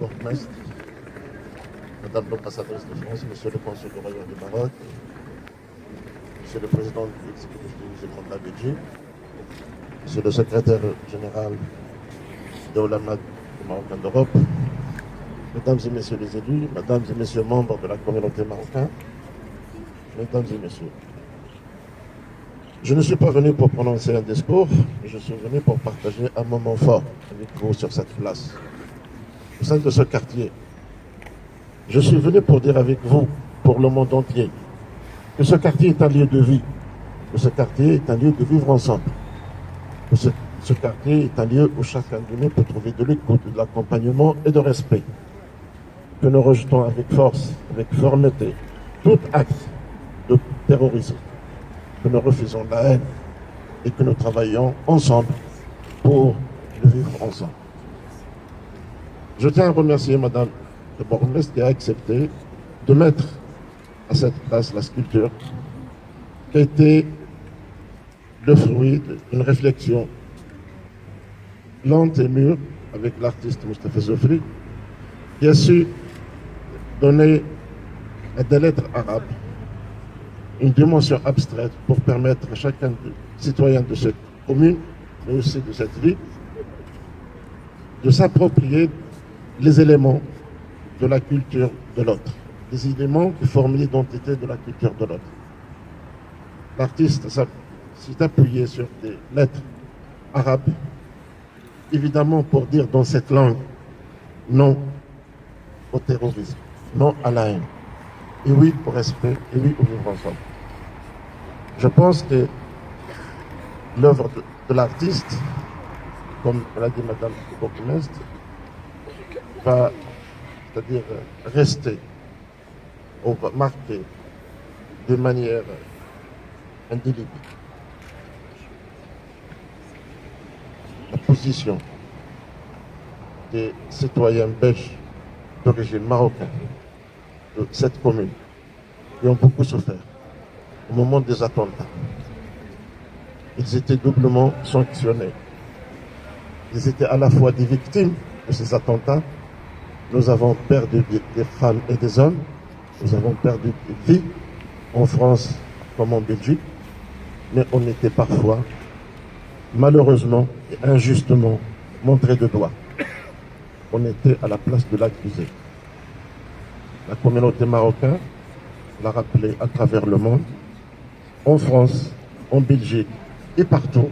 bourgmestre, Madame l'ambassadrice de France, Monsieur le consul du Royaume du Maroc, Monsieur le président de l'exécutif du musulman de la Belgique, Monsieur le secrétaire général de l'Olama du Marocain d'Europe, Mesdames et Messieurs les élus, Mesdames et Messieurs membres de la communauté marocaine, Mesdames et Messieurs, je ne suis pas venu pour prononcer un discours, mais je suis venu pour partager un moment fort avec vous sur cette place, au sein de ce quartier. Je suis venu pour dire avec vous, pour le monde entier, que ce quartier est un lieu de vie, que ce quartier est un lieu de vivre ensemble, que ce quartier est un lieu où chacun de nous peut trouver de l'écoute, de l'accompagnement et de respect, que nous rejetons avec force, avec fermeté, tout acte de terrorisme, que nous refusons la haine et que nous travaillons ensemble pour le vivre ensemble. Je tiens à remercier Madame le bourgmestre qui a accepté de mettre à cette place la sculpture qui a été le fruit d'une réflexion lente et mûre avec l'artiste Moustapha Zofri, qui a su donner à des lettres arabes une dimension abstraite pour permettre à chacun des citoyens de cette commune, mais aussi de cette ville, de s'approprier les éléments de la culture de l'autre, les éléments qui forment l'identité de la culture de l'autre. L'artiste s'est appuyé sur des lettres arabes, évidemment pour dire dans cette langue non au terrorisme, non à la haine, et oui au respect, et oui au vivre ensemble. Je pense que l'œuvre de l'artiste, comme l'a dit Madame le bourgmestre, va, c'est-à-dire rester ou va marquer de manière indélébile la position des citoyens belges d'origine marocaine de cette commune qui ont beaucoup souffert au moment des attentats. Ils étaient doublement sanctionnés. Ils étaient à la fois des victimes de ces attentats. Nous avons perdu des femmes et des hommes. Nous avons perdu des vies en France comme en Belgique. Mais on était parfois, malheureusement et injustement, montrés de doigts. On était à la place de l'accusé. La communauté marocaine l'a rappelé à travers le monde, en France, en Belgique et partout,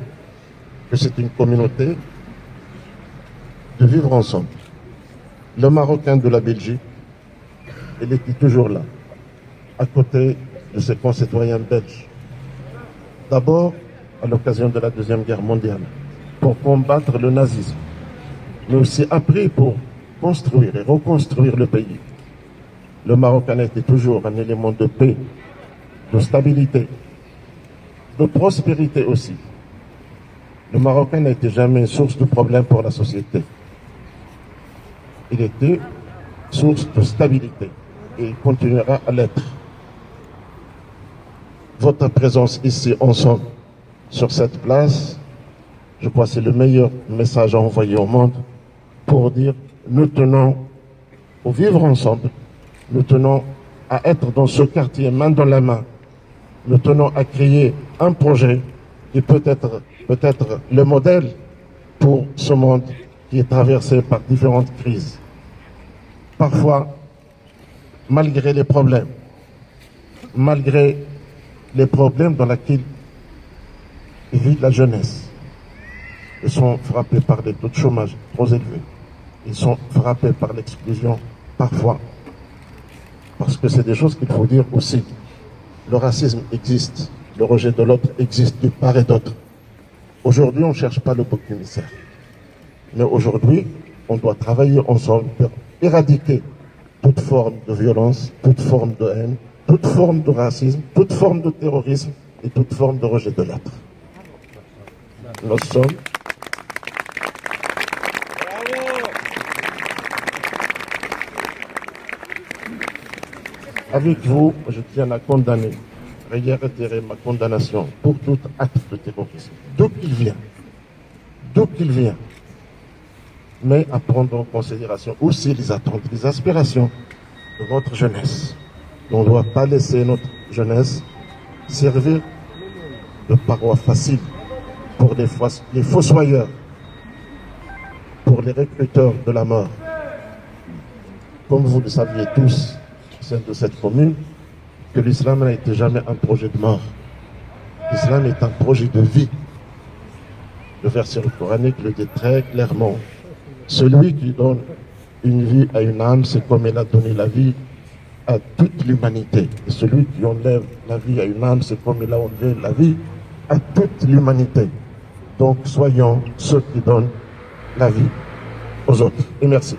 que c'est une communauté de vivre ensemble. Le Marocain de la Belgique, il était toujours là, à côté de ses concitoyens belges. D'abord, à l'occasion de la Deuxième Guerre mondiale, pour combattre le nazisme, mais aussi après pour construire et reconstruire le pays. Le Marocain était toujours un élément de paix, de stabilité, de prospérité aussi. Le Marocain n'a été jamais source de problème pour la société. Il était source de stabilité et il continuera à l'être. Votre présence ici ensemble, sur cette place, je crois que c'est le meilleur message à envoyer au monde pour dire nous tenons au vivre ensemble, nous tenons à être dans ce quartier main dans la main, nous tenons à créer un projet qui peut être le modèle pour ce monde qui est traversé par différentes crises. Parfois, malgré les problèmes dans lesquels vit la jeunesse, ils sont frappés par des taux de chômage trop élevés. Ils sont frappés par l'exclusion, parfois. Parce que c'est des choses qu'il faut dire aussi. Le racisme existe, le rejet de l'autre existe de part et d'autre. Aujourd'hui, on ne cherche pas le bouc émissaire. Mais aujourd'hui, on doit travailler ensemble pour éradiquer toute forme de violence, toute forme de haine, toute forme de racisme, toute forme de terrorisme et toute forme de rejet de l'autre. Nous sommes avec vous, je tiens à condamner, réitérer ma condamnation pour tout acte de terrorisme, d'où qu'il vient. mais à prendre en considération aussi les attentes, les aspirations de notre jeunesse. On ne doit pas laisser notre jeunesse servir de paroi facile pour les fossoyeurs, pour les recruteurs de la mort. Comme vous le saviez tous, au sein de cette commune, que l'islam n'a été jamais un projet de mort. L'islam est un projet de vie. Le verset coranique le dit très clairement. Celui qui donne une vie à une âme, c'est comme il a donné la vie à toute l'humanité. Et celui qui enlève la vie à une âme, c'est comme il a enlevé la vie à toute l'humanité. Donc soyons ceux qui donnent la vie aux autres. Et merci.